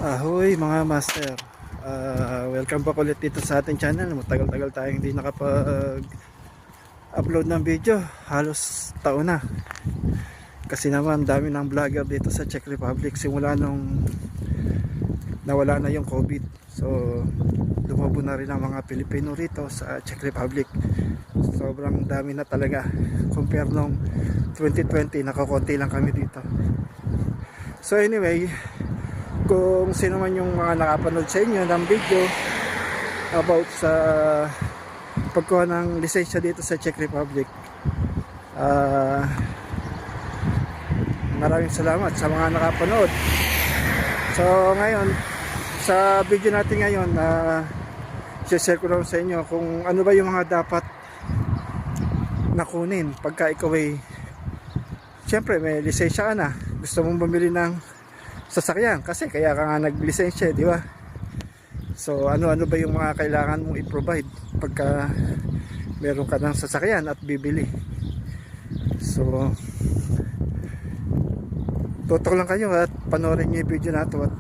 Ahoy mga master, welcome back ulit dito sa ating channel. Matagal-tagal tayong hindi nakapag-upload ng video, halos taon na. Kasi naman dami ng vlogger dito sa Czech Republic simula nung nawala na yung COVID. So lumabo na rin ang mga Pilipino rito sa Czech Republic. Sobrang dami na talaga. Compare nung 2020, nakakonti lang kami dito. So anyway, kung sino man yung mga nakapanood sa inyo ng video about sa pagkuha ng lisensya dito sa Czech Republic, maraming salamat sa mga nakapanood. So ngayon, sa video natin ngayon, share ko lang sa inyo kung ano ba yung mga dapat nakunin pagka ikaw ay siyempre may lisensya ka na, gusto mong bumili ng sasakyan, kasi kaya ka nga naglisensya, di ba? So ano-ano ba yung mga kailangan mong i-provide pagka meron ka ng sasakyan at bibili? So tutok lang kayo at panoorin niyo yung video na ito at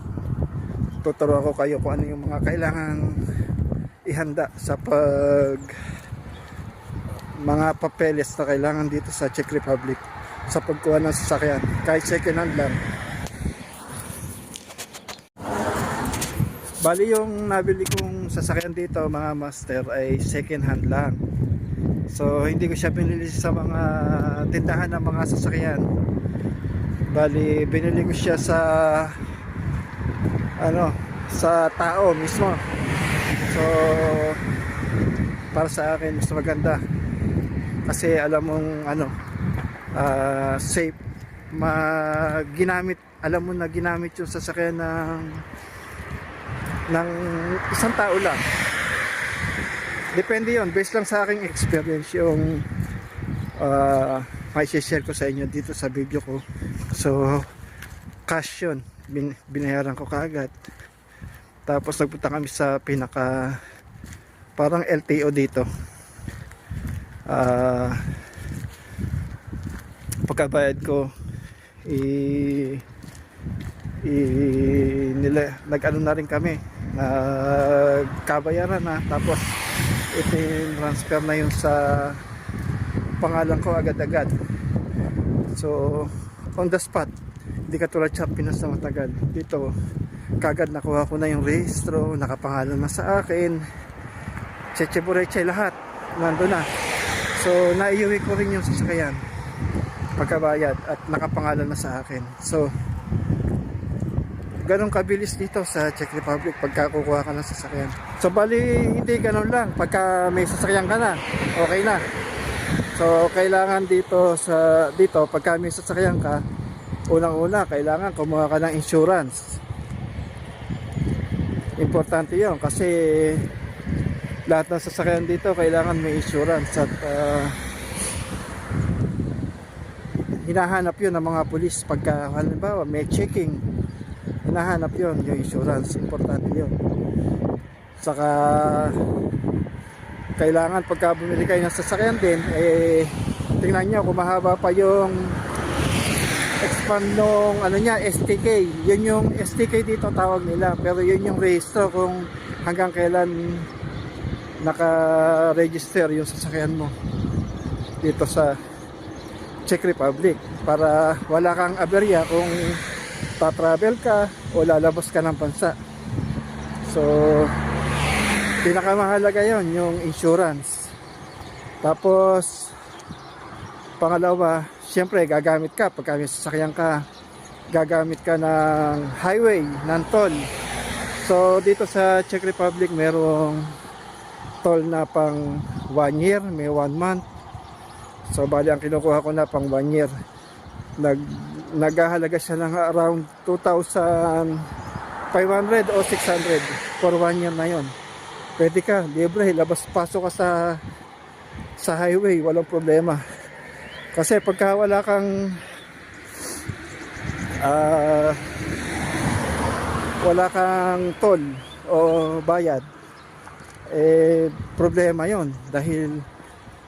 tuturo ako kayo kung ano yung mga kailangan ihanda sa mga papeles na kailangan dito sa Czech Republic sa pagkuha ng sasakyan, kahit second hand lang. Bali yung nabili kong sasakyan dito mga master ay second hand lang. So hindi ko siya binili sa mga tindahan ng mga sasakyan. Bali binili ko siya sa sa tao mismo. So para sa akin mas maganda. Kasi alam mong safe, alam mo na ginamit yung sasakyan ng isang tao lang. Depende yon, based lang sa aking experience yung may share ko sa inyo dito sa video ko. So cash yun, binayaran ko kaagad. Tapos nagpunta kami sa pinaka parang LTO dito. Pagkabayad ko nag-ano na rin kami, nagkabayaran na, tapos i-transfer na yun sa pangalan ko agad-agad. So on the spot, hindi katulad sa Pinas na matagal. Dito kagad nakuha ko na yung rehistro, nakapangalan na sa akin, cheche lahat nandun na. So naiuwi ko rin yung sasakyan pagkabayad at nakapangalan na sa akin. So ganun kabilis dito sa Czech Republic pagka kukuha ka ng sasakyan. So bali hindi ganun lang, pagka may sasakyan ka na, okay na. So kailangan dito pagka may sasakyan ka, unang-una kailangan kumuha ka ng insurance. Importante 'yon kasi lahat ng sasakyan dito kailangan may insurance at hinahanap 'yon ng mga pulis pagka halimbawa may checking. Hinahanap yon yung insurance, importante yun. Saka kailangan pagka bumili kayo ng sasakyan din, tingnan nyo kung mahaba pa yung expand nung STK. Yun yung STK dito tawag nila, pero yun yung rehistro kung hanggang kailan naka-register yung sasakyan mo dito sa Czech Republic, para wala kang aberya kung pa-travel ka o lalabas ka ng bansa. So pinakamahalaga yon, yung insurance. Tapos pangalawa, siyempre gagamit ka pagka may sasakyan ka, gagamit ka ng highway, ng toll. So dito sa Czech Republic merong toll na pang 1 year, may 1 month. So bali ang kinukuha ko na pang 1 year, naghahalaga siya ng around 2,500 o 600 for 1 year na yon. Pwede ka, libre, labas-pasok ka sa highway, walang problema. Kasi pagka wala kang toll o bayad, problema yon, dahil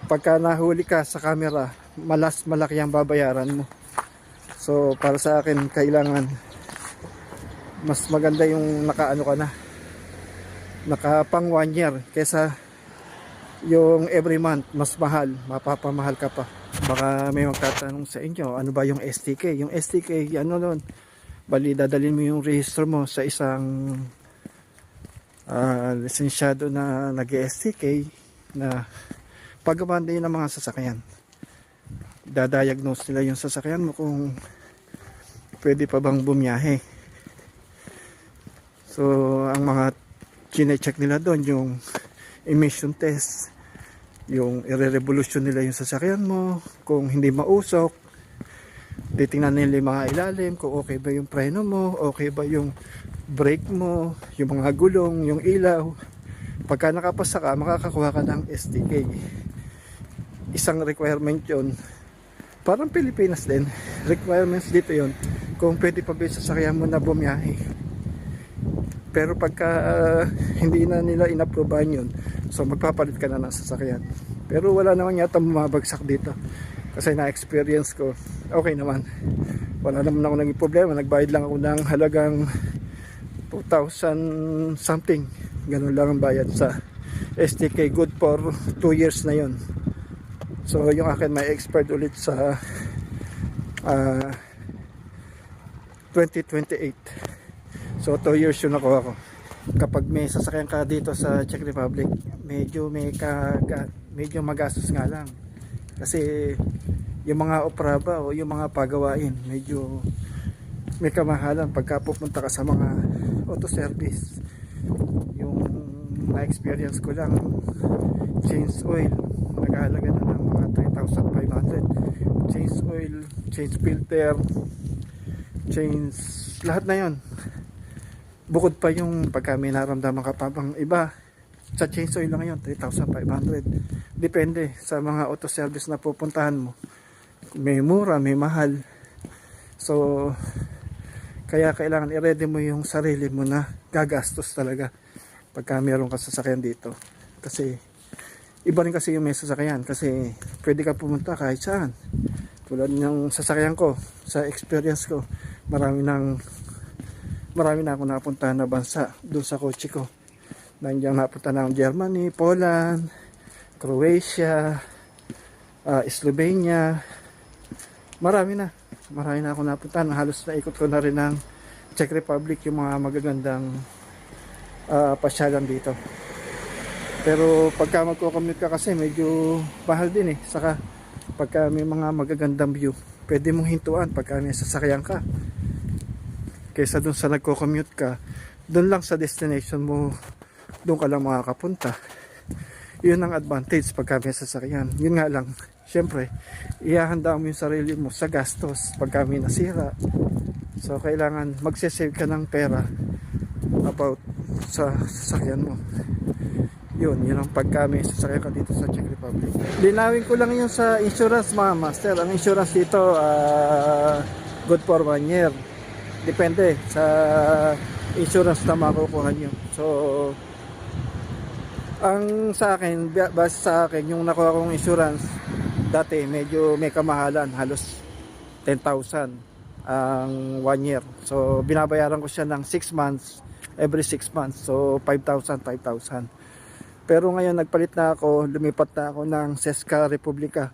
pagka nahuli ka sa camera, malaki ang babayaran mo. So para sa akin, kailangan Mas maganda yung nakaano ka na, naka pang 1 year kaysa yung every month mas mahal, mapapamahal ka pa. Baka may magtatanong sa inyo, ano ba yung STK? Yung STK, ano nun, bali dadalhin mo yung rehistro mo sa isang lisensyado na nag-STK na paggawa din ng mga sasakyan. Dadiagnose nila yung sasakyan mo kung pwede pa bang bumiyahe. So ang mga chine-check nila doon yung emission test, yung i-revolution nila yung sasakyan mo, kung hindi mausok, titingnan nila yung mga ilalim, kung okay ba yung preno mo, okay ba yung brake mo, yung mga gulong, yung ilaw. Pagka nakapasa ka, makakakuha ka ng STK. Isang requirement yon, parang Pilipinas din, requirements dito yon, kung pwede pa ba yung sasakyan mo na bumiyahe. Pero pagka hindi na nila inapprovean yun, so magpapalit ka na ng sasakyan. Pero wala naman yata bumabagsak dito, kasi na-experience ko, okay naman. Wala naman ako naging problema. Nagbayad lang ako ng halagang 2,000 something, ganun lang ang bayad sa STK. Good for 2 years na yun. So yung akin may expired ulit sa 2028. So 2 years yun nakuha ko. Kapag may sasakyan ka dito sa Czech Republic, medyo medyo magastos nga lang. Kasi yung mga opraba o yung mga pagawain, medyo may kamahalan pagka pupunta ka sa mga auto service. Yung na-experience ko lang, change oil, naghahalaga na ng mga 3,500. Change oil, change filter, change lahat na yon. Bukod pa yung pagka may naramdaman ka pa bang iba, sa change oil lang yun, 3,500. Depende sa mga auto service na pupuntahan mo. May mura, may mahal. So, kaya kailangan i-ready mo yung sarili mo na gagastos talaga pagka meron ka sasakyan dito. Kasi, iba rin kasi yung may sasakyan. Kasi, pwede ka pumunta kahit saan. Tulad ng sasakyan ko, sa experience ko, marami na ako napuntahan na bansa doon sa kotse ko. Nandiyan napunta ng Germany, Poland, Croatia, Slovenia. Marami na ako napuntahan. Halos naikot ko na rin ng Czech Republic, yung mga magagandang pasyalan dito. Pero pagka magko-commute ka kasi medyo mahal din eh. Saka pagka may mga magagandang view, pwede mong hintuan pagka may sasakyan ka. Kaysa dun sa nagko-commute ka, dun lang sa destination mo, dun ka lang makakapunta. Yun ang advantage pagka may sasakyan. Yun nga lang, syempre, ihahanda mo yung sarili mo sa gastos pagka may nasira. So kailangan magsisave ka ng pera about sa sasakyan mo. Yun ang pagka may sasakyan ka dito sa Czech Republic. Linawin ko lang yun sa insurance, mga master. Ang insurance dito, good for 1 year. Depende sa insurance na makukuha nyo. So ang sa akin, base sa akin, yung nakuha kong insurance dati medyo may kamahalan, halos 10,000 ang 1 year. So binabayaran ko siya ng 6 months, every 6 months. So 5,000. Pero ngayon nagpalit na ako, lumipat na ako ng Seska Republika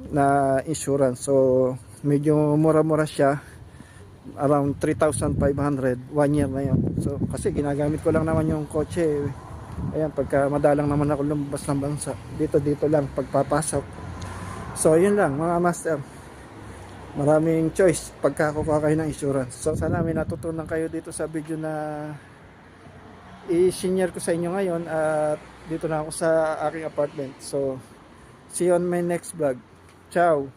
na insurance. So medyo mura-mura siya, around 3,500, 1 year na yun. So kasi ginagamit ko lang naman yung kotse. Ayan, pagka madalang naman ako lumabas ng bansa, dito lang pagpapasok. So yun lang mga master, maraming choice pagka kukuha kayo ng insurance. So sana may natutunan kayo dito sa video na i-share ko sa inyo ngayon. At dito na ako sa aking apartment. So see you on my next vlog. Ciao.